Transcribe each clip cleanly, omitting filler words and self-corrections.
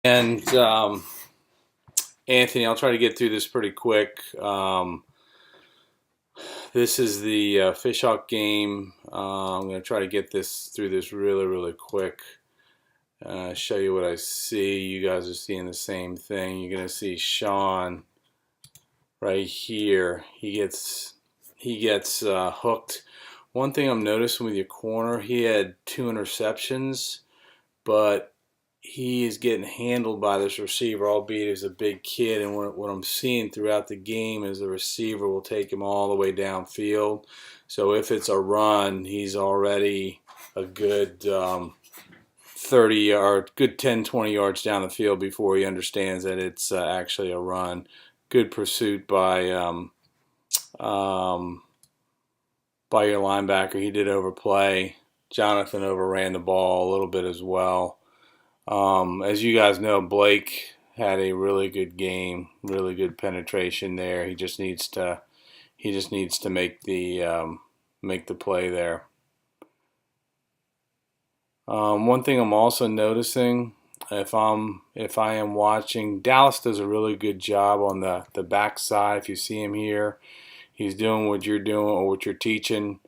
And Anthony, I'll try to get through this pretty quick. This is the Fishhawk game. I'm going to try to get through this really, really quick. Show you what I see. You guys are seeing the same thing. You're going to see Sean right here. He gets hooked. One thing I'm noticing with your corner, he had 2 interceptions, but he is getting handled by this receiver, albeit he's a big kid. And what I'm seeing throughout the game is the receiver will take him all the way downfield. So if it's a run, he's already a good 30 yard, good 10, 20 yards down the field before he understands that it's actually a run. Good pursuit um, by your linebacker. He did overplay. Jonathan overran the ball a little bit as well. As you guys know, Blake had a really good game, really good penetration there. He just needs to make the play there. One thing I'm also noticing, if I am watching, Dallas does a really good job on the backside. If you see him here, he's doing what you're doing or what you're teaching.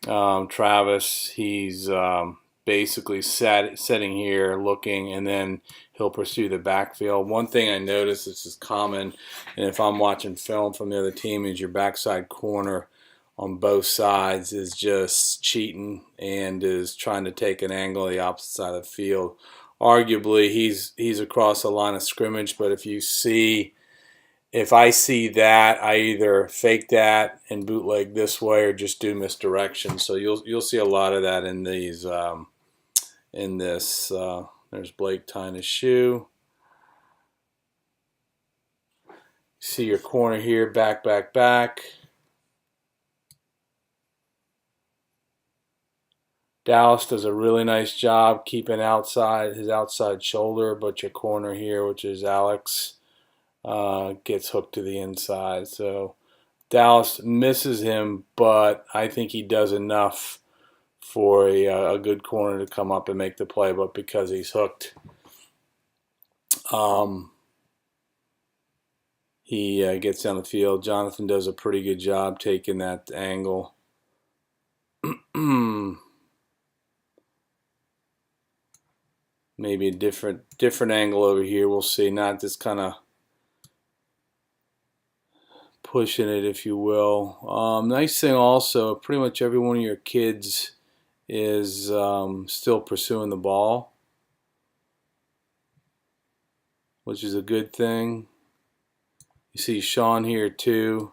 Travis, he's basically sitting here looking, and then he'll pursue the backfield. One thing I noticed, this is common, and if I'm watching film from the other team, is your backside corner on both sides is just cheating and is trying to take an angle on the opposite side of the field. Arguably, he's across the line of scrimmage, but if I see that, I either fake that and bootleg this way or just do misdirection. So you'll see a lot of that in these in this. There's Blake tying his shoe. See your corner here, back, back, back. Dallas does a really nice job keeping his outside shoulder, but your corner here, which is Alex, gets hooked to the inside. So Dallas misses him, but I think he does enough for a good corner to come up and make the play. But because he's hooked, he gets down the field. Jonathan does a pretty good job taking that angle. Maybe a different angle over here. We'll see. Not just kind of pushing it, if you will. Nice thing also, pretty much every one of your kids is still pursuing the ball, which is a good thing. You see Sean here too.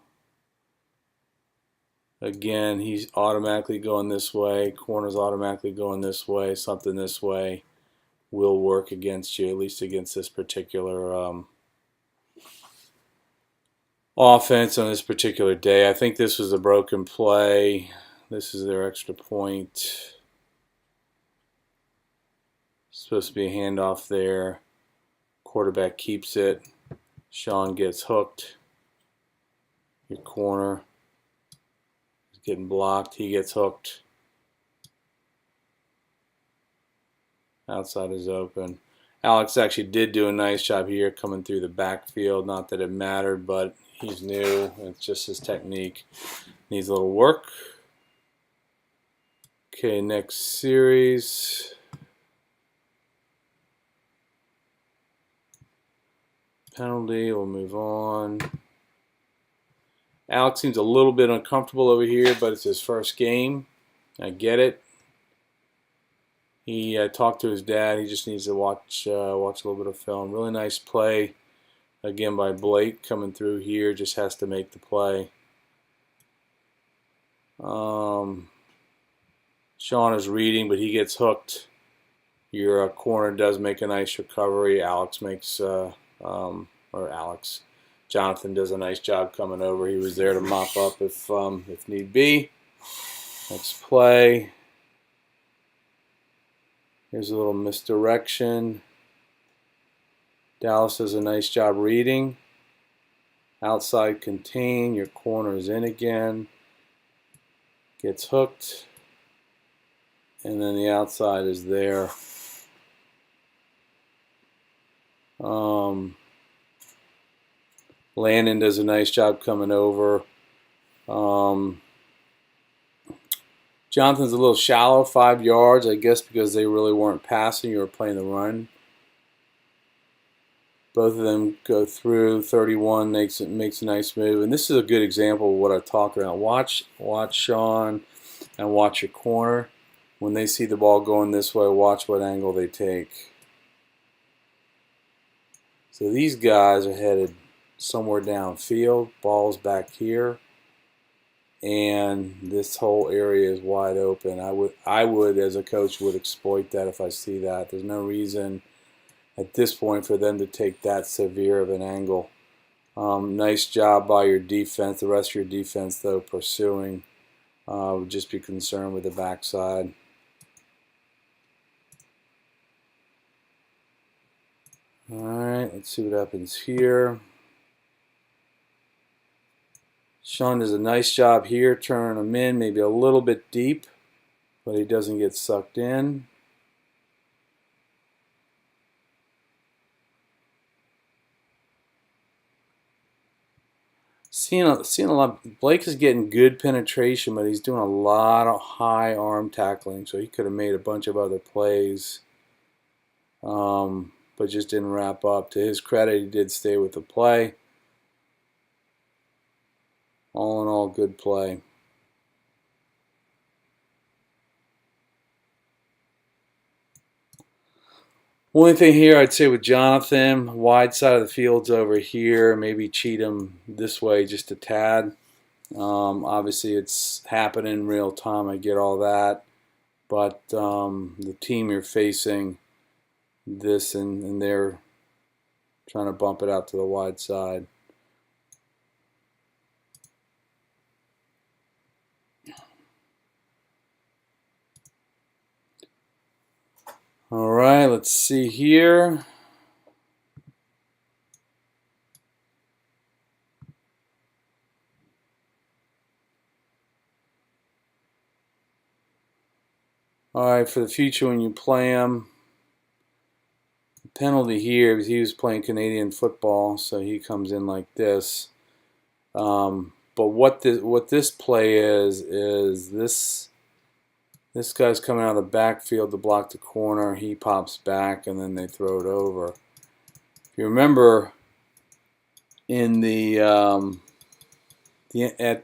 Again, he's automatically going this way. Corner's automatically going this way. Something this way will work against you, at least against this particular offense on this particular day. I think this was a broken play. This is their extra point. Supposed to be a handoff there. Quarterback keeps it. Sean gets hooked. Your corner is getting blocked. He gets hooked. Outside is open. Alex actually did do a nice job here coming through the backfield. Not that it mattered, but he's new. It's just his technique. Needs a little work. Okay, next series. Penalty, we'll move on. Alex seems a little bit uncomfortable over here, but it's his first game. I get it. He talked to his dad. He just needs to watch a little bit of film. Really nice play, again, by Blake coming through here. Just has to make the play. Sean is reading, but he gets hooked. Your corner does make a nice recovery. Jonathan does a nice job coming over. He was there to mop up if need be. Next play. Here's a little misdirection. Dallas does a nice job reading. Outside contain. Your corner is in again. Gets hooked. And then the outside is there. Landon does a nice job coming over. Jonathan's a little shallow, 5 yards, I guess because they really weren't passing, you were playing the run. Both of them go through. 31 makes a nice move, and this is a good example of what I talk about. Watch Sean, and watch your corner. When they see the ball going this way, watch what angle they take. So these guys are headed somewhere downfield. Ball's back here, and this whole area is wide open. I would, as a coach, would exploit that if I see that. There's no reason at this point for them to take that severe of an angle. Nice job by your defense. The rest of your defense, though, pursuing. Would just be concerned with the backside. All right, let's see what happens here. Sean does a nice job here, turning him in, maybe a little bit deep, but he doesn't get sucked in. Seeing a lot. Blake is getting good penetration, but he's doing a lot of high arm tackling, so he could have made a bunch of other plays, but just didn't wrap up. To his credit, he did stay with the play. All in all, good play. Only thing here I'd say with Jonathan, wide side of the field's over here. Maybe cheat him this way just a tad. Obviously, it's happening in real time. I get all that. But the team you're facing, this and they're trying to bump it out to the wide side. All right, let's see here. All right, for the future when you play him, the penalty here is he was playing Canadian football, so he comes in like this. But what this play is this guy's coming out of the backfield to block the corner. He pops back, and then they throw it over. If you remember, in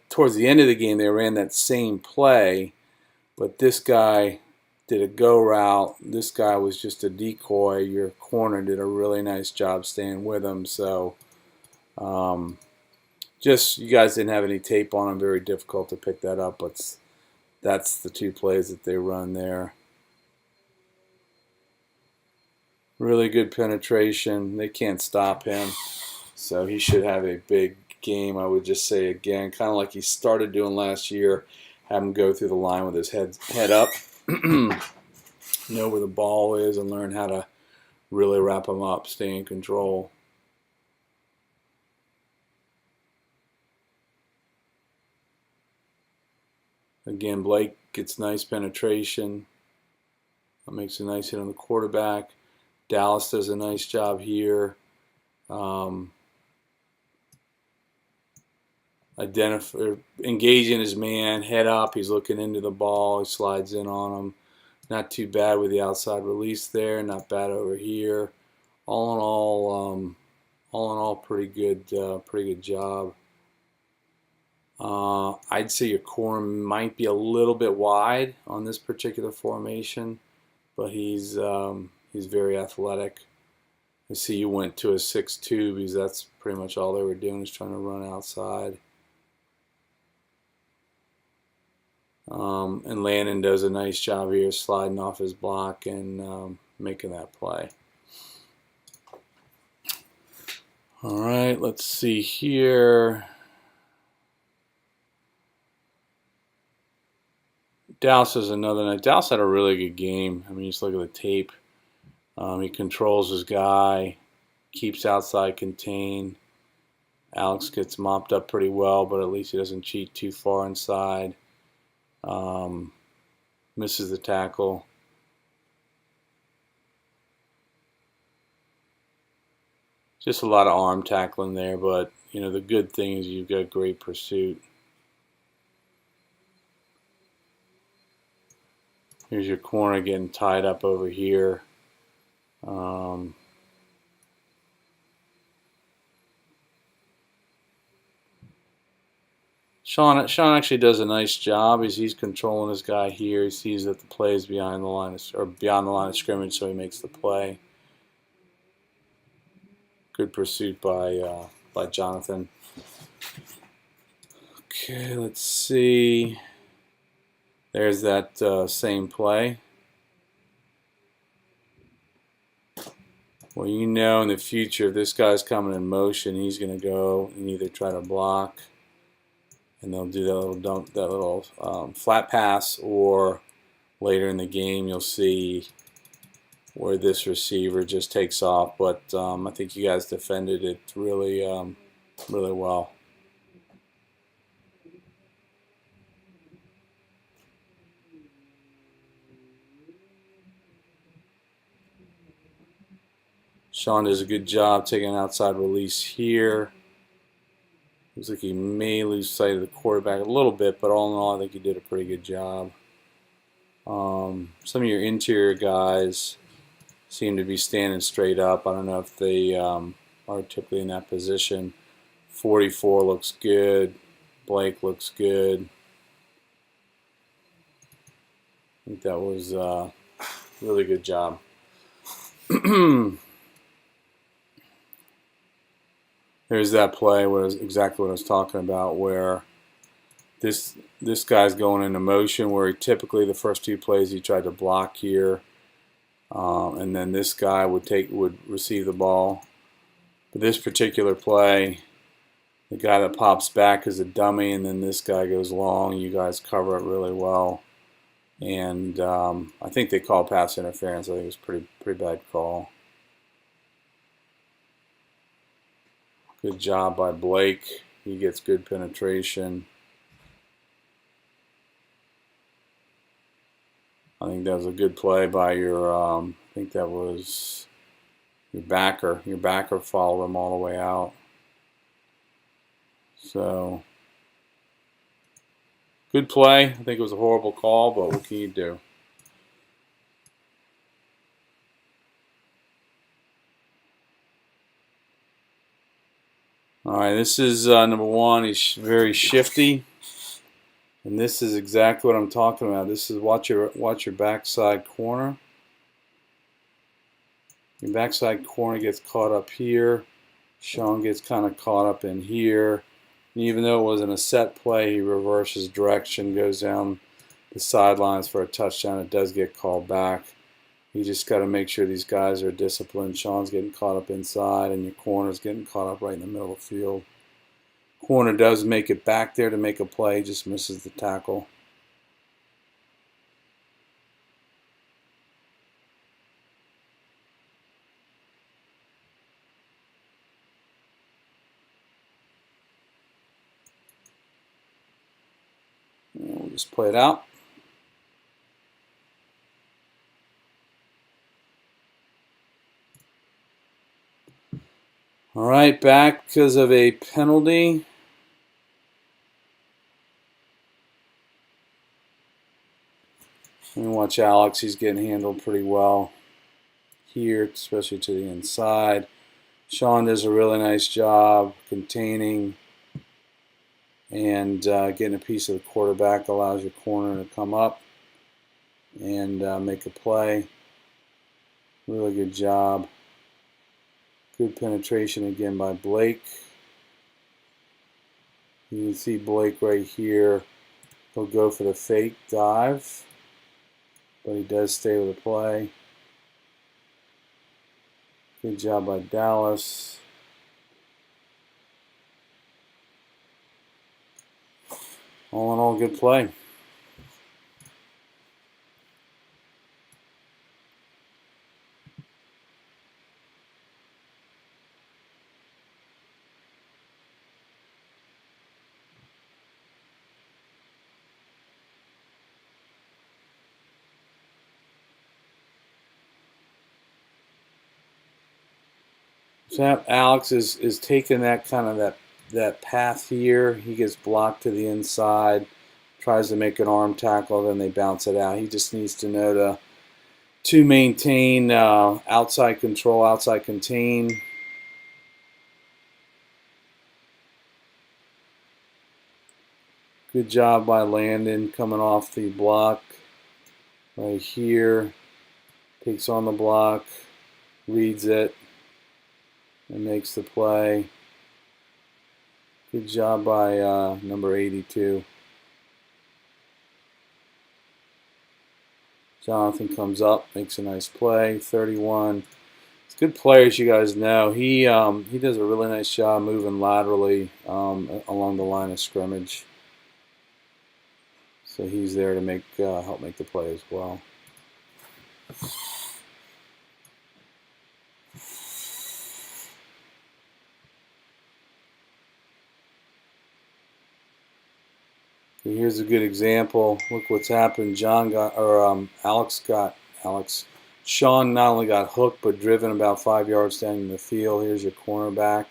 towards the end of the game, they ran that same play, but this guy did a go route. This guy was just a decoy. Your corner did a really nice job staying with him. So, just you guys didn't have any tape on him. Very difficult to pick that up, but that's the two plays that they run there. Really good penetration. They can't stop him, so he should have a big game. I would just say again, kind of like he started doing last year, have him go through the line with his head up, know where the ball is, and learn how to really wrap him up, stay in control. Again, Blake gets nice penetration. Makes a nice hit on the quarterback. Dallas does a nice job here. Engaging his man, head up. He's looking into the ball. He slides in on him. Not too bad with the outside release there. Not bad over here. All in all, pretty good job. I'd say your core might be a little bit wide on this particular formation, but he's very athletic. I see you went to a 6-2 because that's pretty much all they were doing is trying to run outside. And Landon does a nice job here sliding off his block and making that play. All right, let's see here. Dallas is another night. Dallas had a really good game. I mean, just look at the tape. He controls his guy, keeps outside contained. Alex gets mopped up pretty well, but at least he doesn't cheat too far inside. Misses the tackle. Just a lot of arm tackling there, but you know the good thing is you've got great pursuit. Here's your corner getting tied up over here. Sean actually does a nice job. He's controlling his guy here. He sees that the play is behind the line or beyond the line of scrimmage, so he makes the play. Good pursuit by Jonathan. Okay, let's see. There's that same play. Well, you know in the future, if this guy's coming in motion, he's going to go and either try to block, and they'll do that little flat pass, or later in the game you'll see where this receiver just takes off. But I think you guys defended it really, really well. Sean does a good job taking an outside release here. Looks like he may lose sight of the quarterback a little bit, but all in all, I think he did a pretty good job. Some of your interior guys seem to be standing straight up. I don't know if they are typically in that position. 44 looks good. Blake looks good. I think that was a really good job. There's that play, exactly what I was talking about, where this guy's going into motion, where he typically the first two plays he tried to block here, and then this guy would receive the ball. But this particular play, the guy that pops back is a dummy, and then this guy goes long. You guys cover it really well, and I think they called pass interference. I think it was pretty bad call. Good job by Blake. He gets good penetration. I think that was a good play by your, I think that was your backer. Your backer followed him all the way out. So, good play. I think it was a horrible call, but what can you do? All right, this is number one. He's very shifty, and this is exactly what I'm talking about. This is watch your backside corner. Your backside corner gets caught up here. Sean gets kind of caught up in here. And even though it wasn't a set play, he reverses direction, goes down the sidelines for a touchdown. It does get called back. You just got to make sure these guys are disciplined. Sean's getting caught up inside, and your corner's getting caught up right in the middle of the field. Corner does make it back there to make a play, just misses the tackle. And we'll just play it out. All right, back because of a penalty. And watch Alex, he's getting handled pretty well here, especially to the inside. Sean does a really nice job containing and getting a piece of the quarterback, allows your corner to come up and make a play. Really good job. Good penetration again by Blake. You can see Blake right here. He'll go for the fake dive, but he does stay with the play. Good job by Dallas. All in all, good play. So Alex is taking that kind of that path here. He gets blocked to the inside, tries to make an arm tackle, then they bounce it out. He just needs to know to maintain outside control, outside contain. Good job by Landon coming off the block right here. Takes on the block, reads it, and makes the play. Good job by number 82. Jonathan comes up, makes a nice play. 31. It's good player, as you guys know. He does a really nice job moving laterally along the line of scrimmage. So he's there to make help make the play as well. Here's a good example. Look what's happened. Sean not only got hooked but driven about 5 yards down the field. Here's your cornerback.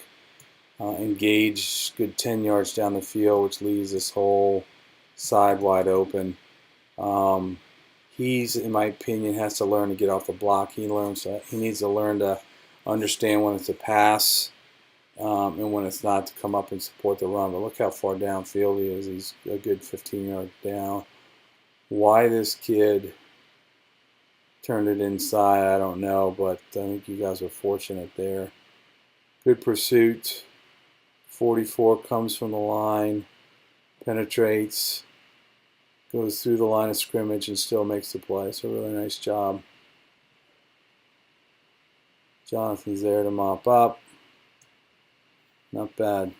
Engaged good 10 yards down the field, which leaves this whole side wide open. He's, in my opinion, has to learn to get off the block. He needs to learn to understand when it's a pass and when it's not, to come up and support the run. But look how far downfield he is. He's a good 15 yards down. Why this kid turned it inside, I don't know, but I think you guys were fortunate there. Good pursuit. 44 comes from the line, penetrates, goes through the line of scrimmage, and still makes the play. So really nice job. Jonathan's there to mop up. Not bad.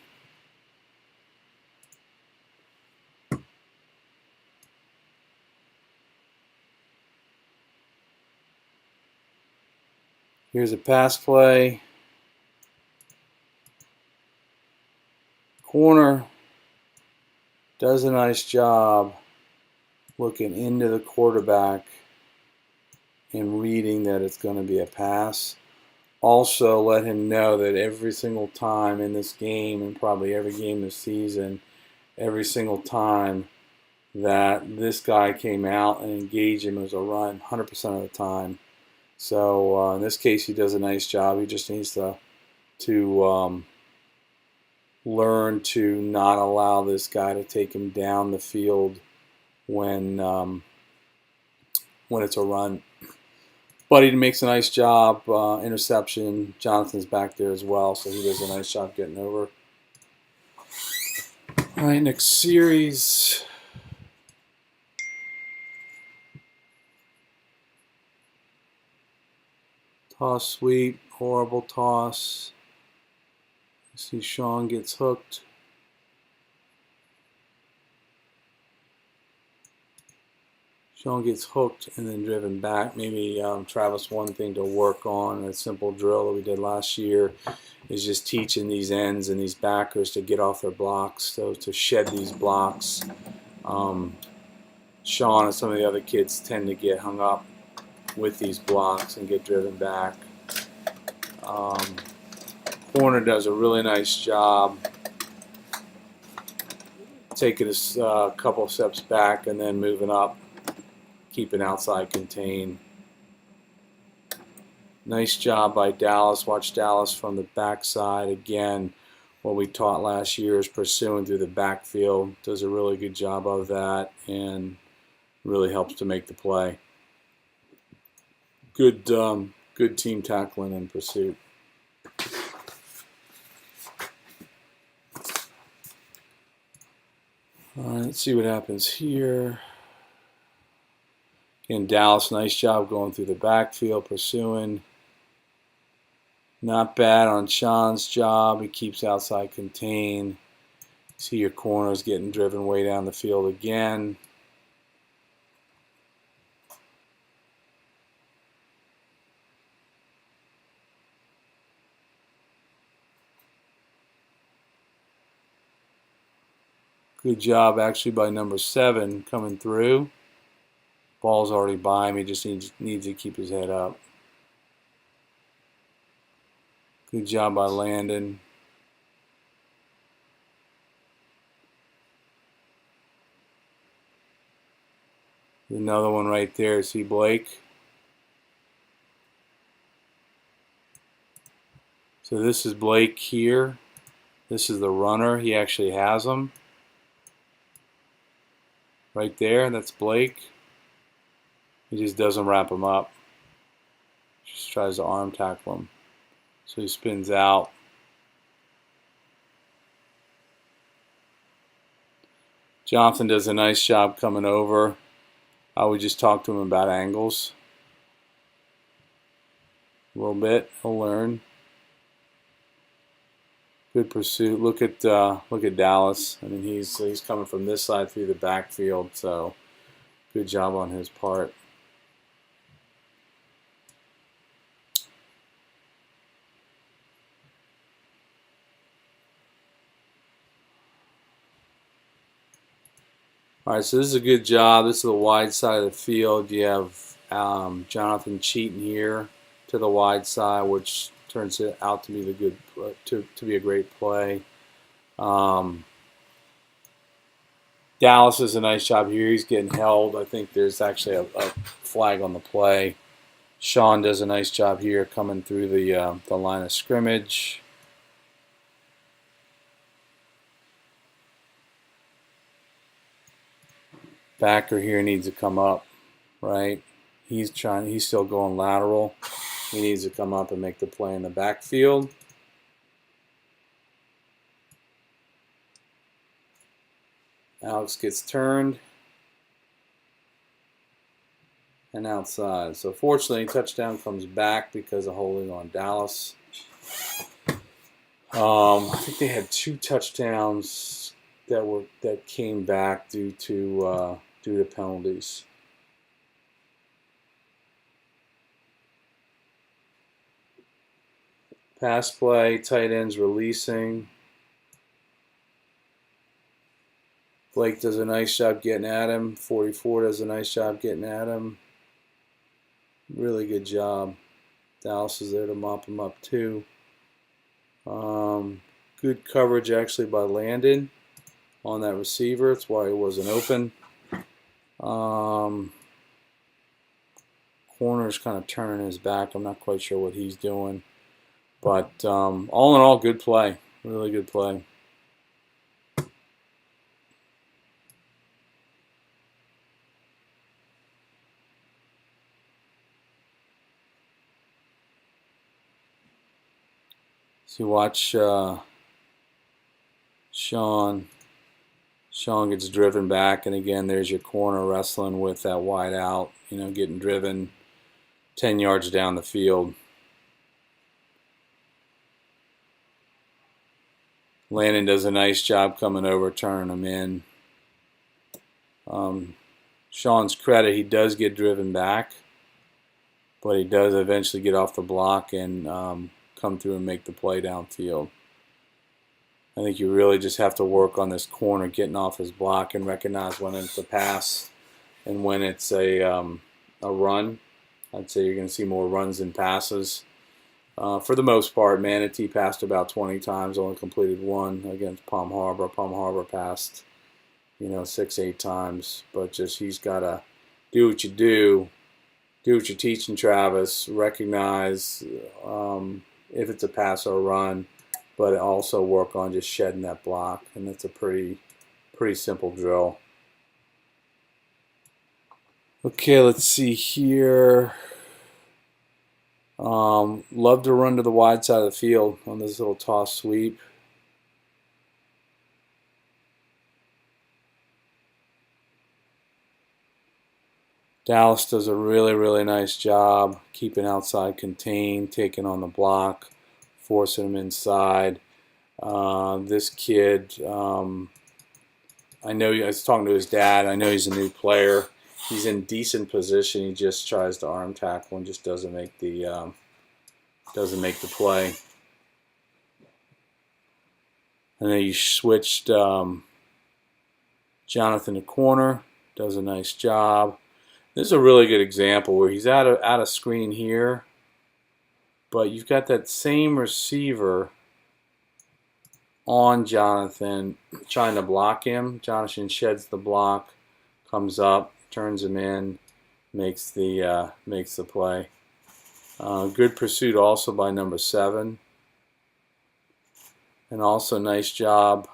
Here's a pass play. Corner does a nice job looking into the quarterback and reading that it's going to be a pass. Also let him know that every single time in this game, and probably every game this season, every single time that this guy came out and engaged him as a run, 100% of the time. So in this case, he does a nice job. He just needs to learn to not allow this guy to take him down the field when it's a run. But he makes a nice job. Interception. Jonathan's back there as well, so he does a nice job getting over. All right, next series. Toss sweep. Horrible toss. You see Sean gets hooked. Sean gets hooked and then driven back. Maybe Travis, one thing to work on, a simple drill that we did last year, is just teaching these ends and these backers to get off their blocks, so to shed these blocks. Sean and some of the other kids tend to get hung up with these blocks and get driven back. Corner does a really nice job taking a couple steps back and then moving up, keeping outside contained. Nice job by Dallas. Watch Dallas from the backside. Again, what we taught last year is pursuing through the backfield. Does a really good job of that and really helps to make the play. Good team tackling and pursuit. All right, let's see what happens here. Again, Dallas, nice job going through the backfield, pursuing. Not bad on Sean's job. He keeps outside contained. See your corners getting driven way down the field again. Good job actually by number 7 coming through. Ball's already by him. He just needs to keep his head up. Good job by Landon. Another one right there. See Blake? So this is Blake here. This is the runner. He actually has him. Right there, that's Blake. He just doesn't wrap him up. Just tries to arm tackle him. So he spins out. Jonathan does a nice job coming over. I would just talk to him about angles a little bit. He'll learn. Good pursuit. Look at Dallas. I mean, he's coming from this side through the backfield. So good job on his part. All right, so this is a good job. This is the wide side of the field. You have Jonathan cheating here to the wide side, which turns it out to be the good to be a great play. Dallas does a nice job here. He's getting held. I think there's actually a flag on the play. Sean does a nice job here coming through the line of scrimmage. Backer here needs to come up, right? He's still going lateral. He needs to come up and make the play in the backfield. Alex gets turned and outside. So fortunately, touchdown comes back because of holding on Dallas. I think they had 2 touchdowns that came back due to penalties. Pass play, tight ends releasing. Blake does a nice job getting at him. 44 does a nice job getting at him. Really good job. Dallas is there to mop him up too. Good coverage actually by Landon on that receiver. That's why he wasn't open. Corner's kind of turning his back. I'm not quite sure what he's doing. But all in all, good play. Really good play. So you watch Sean. Sean gets driven back, and again, there's your corner wrestling with that wide out, getting driven 10 yards down the field. Landon does a nice job coming over, turning him in. Sean's credit, he does get driven back, but he does eventually get off the block and come through and make the play downfield. I think you really just have to work on this corner getting off his block and recognize when it's a pass and when it's a run. I'd say you're going to see more runs than passes. For the most part, Manatee passed about 20 times, only completed 1 against Palm Harbor. Palm Harbor passed, 6-8 times. But just he's got to do what you do what you're teaching Travis, recognize if it's a pass or a run, but also work on just shedding that block. And that's a pretty simple drill. Okay, let's see here. Love to run to the wide side of the field on this little toss sweep. Dallas does a really nice job keeping outside contained, taking on the block, forcing him inside. This kid, I know I was talking to his dad. I know he's a new player. He's in decent position. He just tries to arm tackle and just doesn't make the play. And then you switched Jonathan to corner. Does a nice job. This is a really good example where he's out of screen here. but you've got that same receiver on Jonathan trying to block him. Jonathan sheds the block, comes up, turns him in, makes the play. Good pursuit also by number 7. And also nice job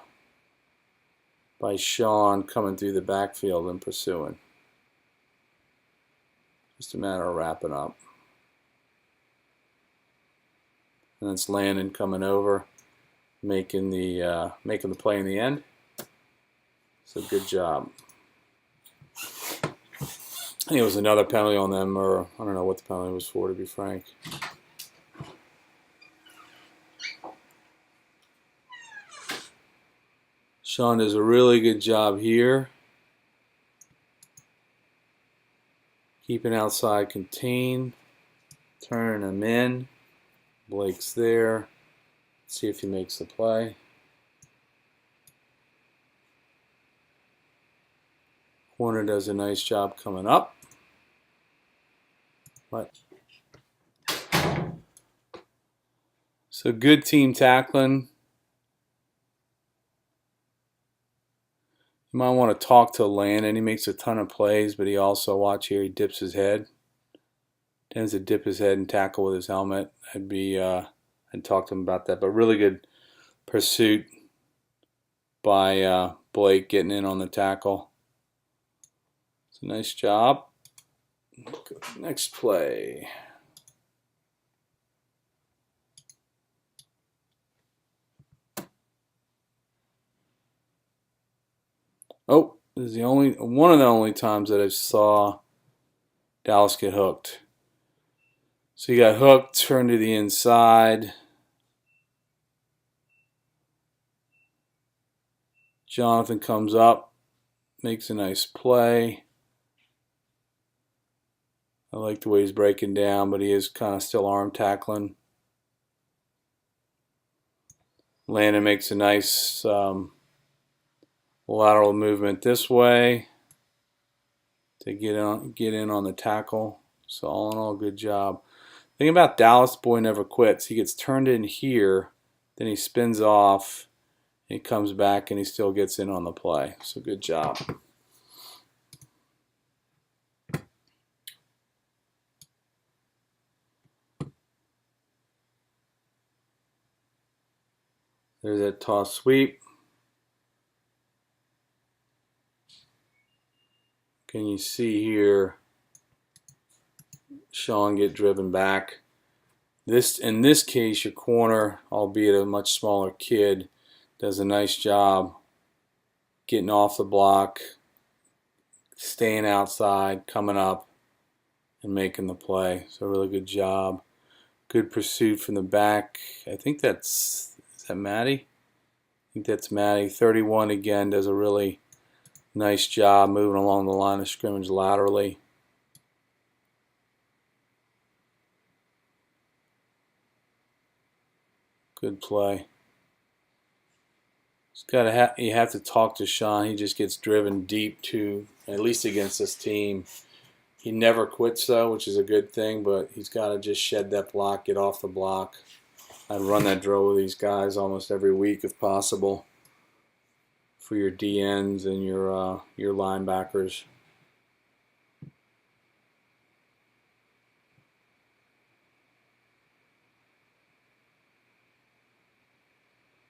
by Sean coming through the backfield and pursuing. Just a matter of wrapping up. And it's Landon coming over, making the play in the end. So good job. I think it was another penalty on them, or I don't know what the penalty was for, to be frank. Sean does a really good job here. Keeping outside contained. Turning him in. Blake's there. Let's see if he makes the play. Corner does a nice job coming up. But so good team tackling. You might want to talk to Landon. He makes a ton of plays, but he also, watch here, he dips his head. Tends to dip his head and tackle with his helmet. I'd talk to him about that. But really good pursuit by Blake getting in on the tackle. It's a nice job. Next play. Oh, this is one of the only times that I saw Dallas get hooked. So you got hooked, turned to the inside. Jonathan comes up, makes a nice play. I like the way he's breaking down, but he is kind of still arm tackling. Landon makes a nice lateral movement this way to get in on the tackle. So all in all, good job. The thing about Dallas, boy never quits. He gets turned in here, then he spins off, he comes back, and he still gets in on the play. So good job. There's that toss sweep. Can you see here Sean get driven back? In this case, your corner, albeit a much smaller kid, does a nice job getting off the block, staying outside, coming up, and making the play. So really good job. Good pursuit from the back. I think is that Maddie? I think that's Maddie. 31 again does a really nice job moving along the line of scrimmage laterally. Good play. You have to talk to Sean. He just gets driven deep to, at least against this team. He never quits though, which is a good thing, but he's got to just shed that block, get off the block. I'd run that drill with these guys almost every week if possible for your DNs and your linebackers.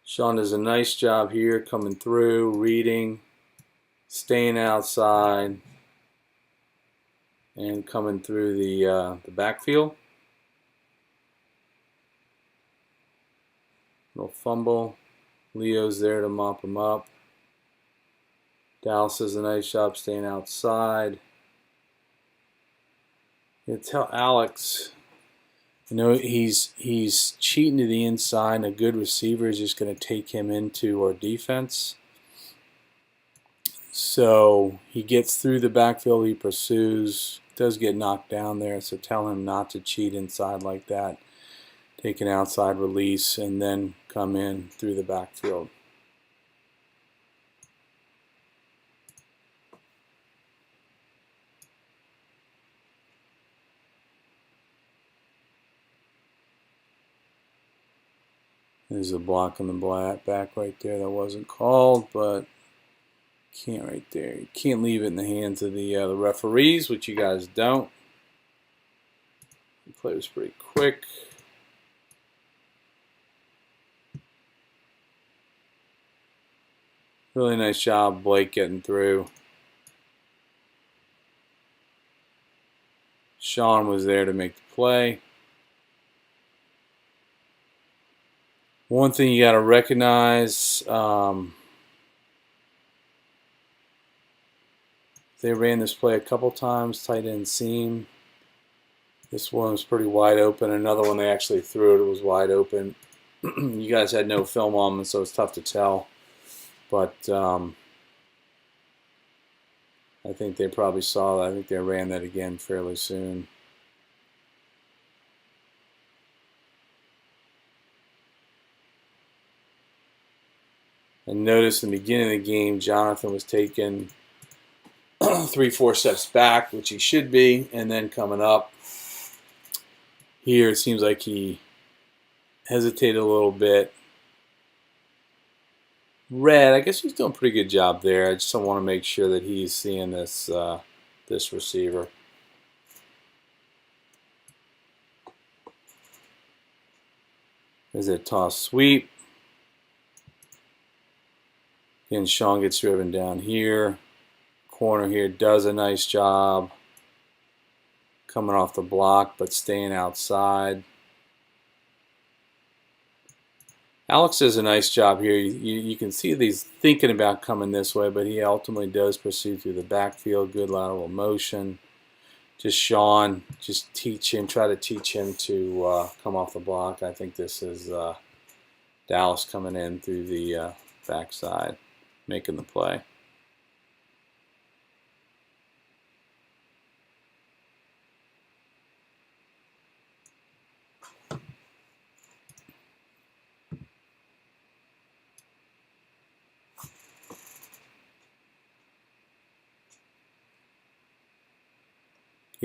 Sean does a nice job here coming through, reading, staying outside, and coming through the backfield. Little fumble. Leo's there to mop him up. Dallas does a nice job staying outside. You tell Alex, he's cheating to the inside, and a good receiver is just going to take him into our defense. So he gets through the backfield, he pursues, does get knocked down there, so tell him not to cheat inside like that. Take an outside release and then come in through the backfield. There's a block on the back right there that wasn't called, but can't right there. You can't leave it in the hands of the referees, which you guys don't. The play was pretty quick. Really nice job, Blake, getting through. Sean was there to make the play. One thing you got to recognize, they ran this play a couple times, tight end seam. This one was pretty wide open. Another one they actually threw it was wide open. You guys had no film on them, so it's tough to tell. But I think they probably saw that. I think they ran that again fairly soon. And notice in the beginning of the game, Jonathan was taking 3-4 steps back, which he should be, and then coming up. Here, it seems like he hesitated a little bit. Red, I guess he's doing a pretty good job there. I just don't want to make sure that he's seeing this this receiver. There's a toss sweep. Again, Sean gets driven down here. Corner here does a nice job coming off the block, but staying outside. Alex does a nice job here. You can see that he's thinking about coming this way, but he ultimately does pursue through the backfield. Good lateral motion. Just Sean, just teach him, try to teach him to come off the block. I think this is Dallas coming in through the backside, making the play.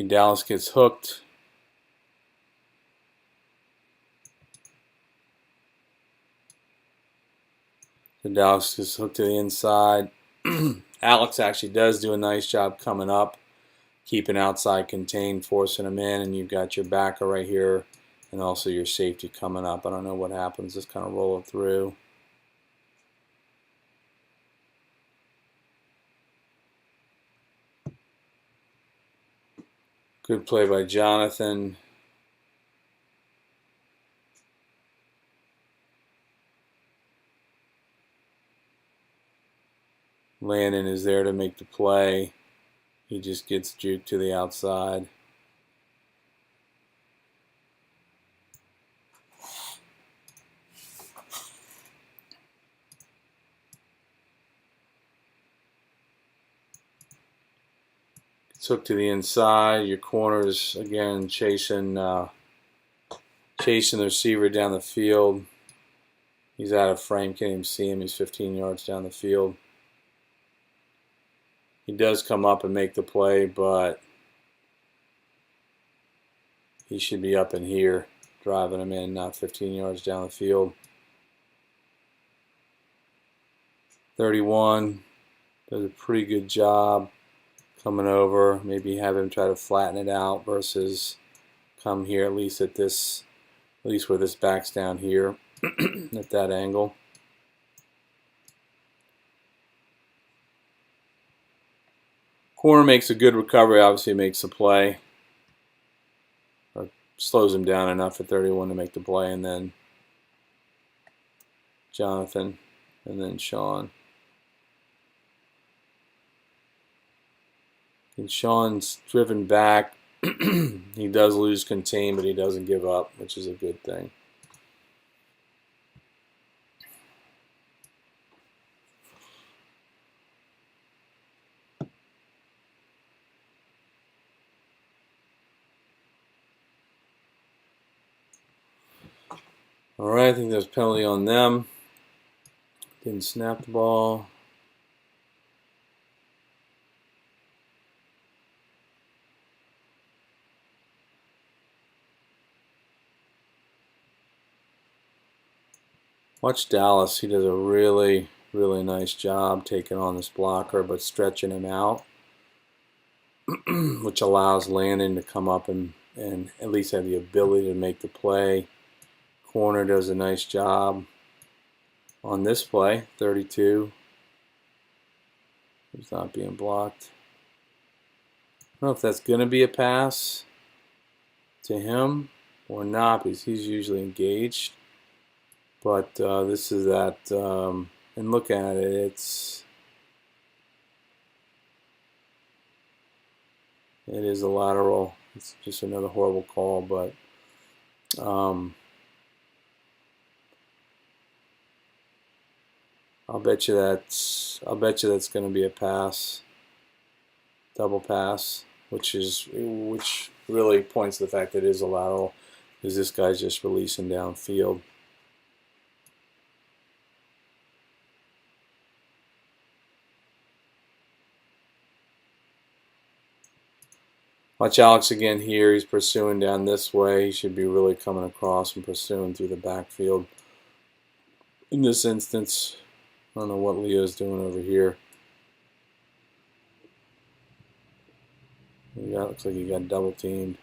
Dallas gets hooked. So Dallas gets hooked to the inside. Alex actually does do a nice job coming up, keeping outside contained, forcing him in, and you've got your backer right here and also your safety coming up. I don't know what happens. Just kind of roll it through. Good play by Jonathan. Landon is there to make the play. He just gets juked to the outside. Hook to the inside. Your corners again chasing the receiver down the field. He's out of frame. Can't even see him. He's 15 yards down the field. He does come up and make the play, but he should be up in here, driving him in, not 15 yards down the field. 31 does a pretty good job coming over. Maybe have him try to flatten it out versus come here, at least where this back's down here at that angle. Corner makes a good recovery, obviously makes a play. Or slows him down enough at 31 to make the play, and then Jonathan, and then Sean. And Sean's driven back. He does lose contain, but he doesn't give up, which is a good thing. All right, I think there's a penalty on them. Didn't snap the ball. Watch Dallas. He does a really, really nice job taking on this blocker, but stretching him out, which allows Landon to come up and at least have the ability to make the play. Corner does a nice job on this play, 32. He's not being blocked. I don't know if that's going to be a pass to him or not, because he's usually engaged. But this is that, and looking at it, it is a lateral. It's just another horrible call, but I'll bet you that's going to be a pass, double pass, which really points to the fact that it is a lateral, because this guy's just releasing downfield. Watch Alex again here. He's pursuing down this way. He should be really coming across and pursuing through the backfield. In this instance, I don't know what Leo's doing over here. Looks like he got double teamed.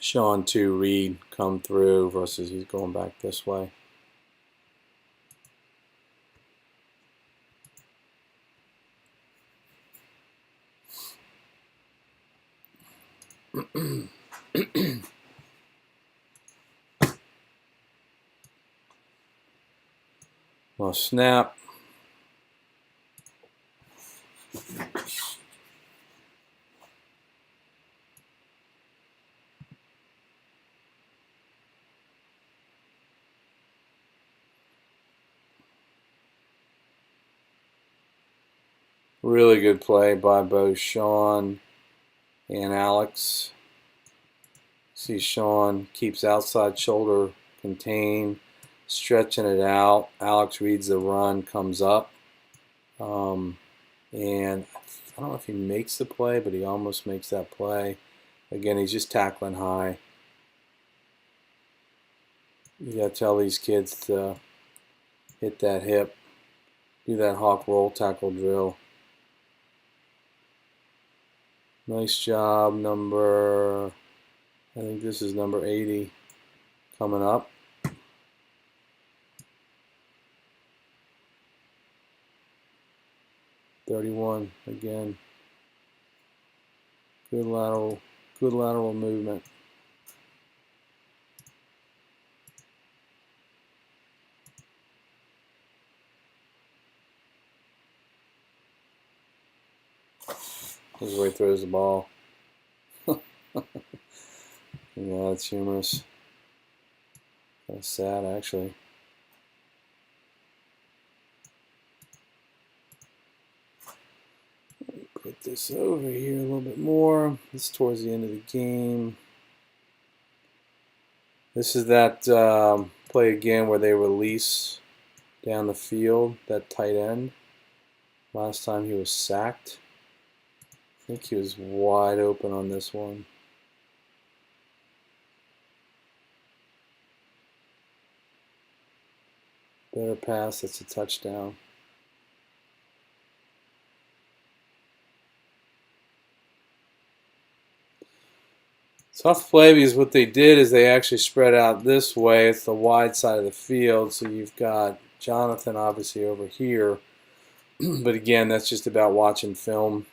Sean to Reed come through versus he's going back this way. Well, snap. Really good play by both Sean and Alex. See, Sean keeps outside shoulder contained, stretching it out. Alex reads the run, comes up, and I don't know if he makes the play, but he almost makes that play. Again, he's just tackling high. You got to tell these kids to hit that hip, do that hawk roll tackle drill. Nice job, I think this is number 80 coming up. .31 again. Good lateral movement. This is where he throws the ball. Yeah, that's humorous. Kind of sad, actually. Put this over here a little bit more. This is towards the end of the game. This is that play again where they release down the field, that tight end. Last time he was sacked. I think he was wide open on this one. Better pass, that's a touchdown. Tough play because what they did is they actually spread out this way. It's the wide side of the field, so you've got Jonathan obviously over here. But again, that's just about watching film.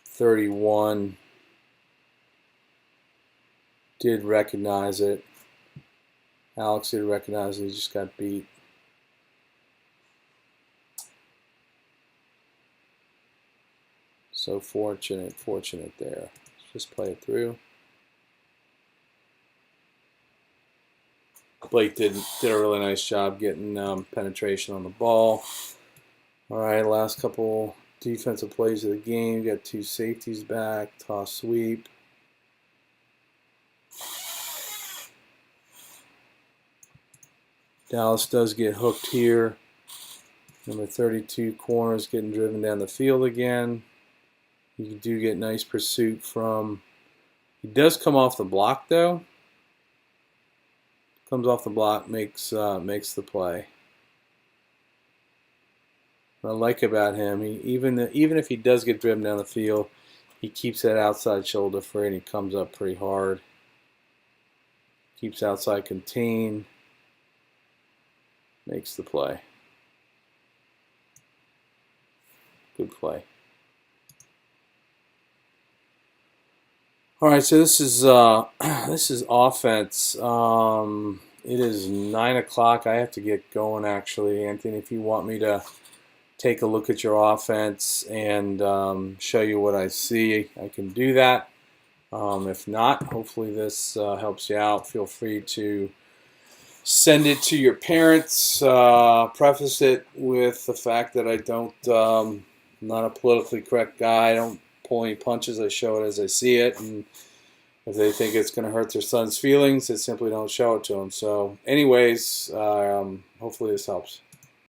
31 did recognize it. Alex did recognize it. He just got beat. So fortunate there. Let's just play it through. Blake did a really nice job getting penetration on the ball. All right, last couple defensive plays of the game. You got two safeties back, toss sweep. Dallas does get hooked here. Number 32 corner is getting driven down the field again. You do get nice pursuit from He does come off the block though. Comes off the block, makes the play. What I like about him, even if he does get driven down the field, he keeps that outside shoulder free and he comes up pretty hard. Keeps outside contained, makes the play. Good play. All right, so this is offense. It is 9 o'clock. I have to get going actually, Anthony. If you want me to take a look at your offense and show you what I see, I can do that. If not, hopefully this helps you out. Feel free to send it to your parents. Preface it with the fact that I don't, I'm not a politically correct guy. I don't pull any punches. I show it as I see it. And if they think it's going to hurt their son's feelings, they simply don't show it to them. So anyways, hopefully this helps.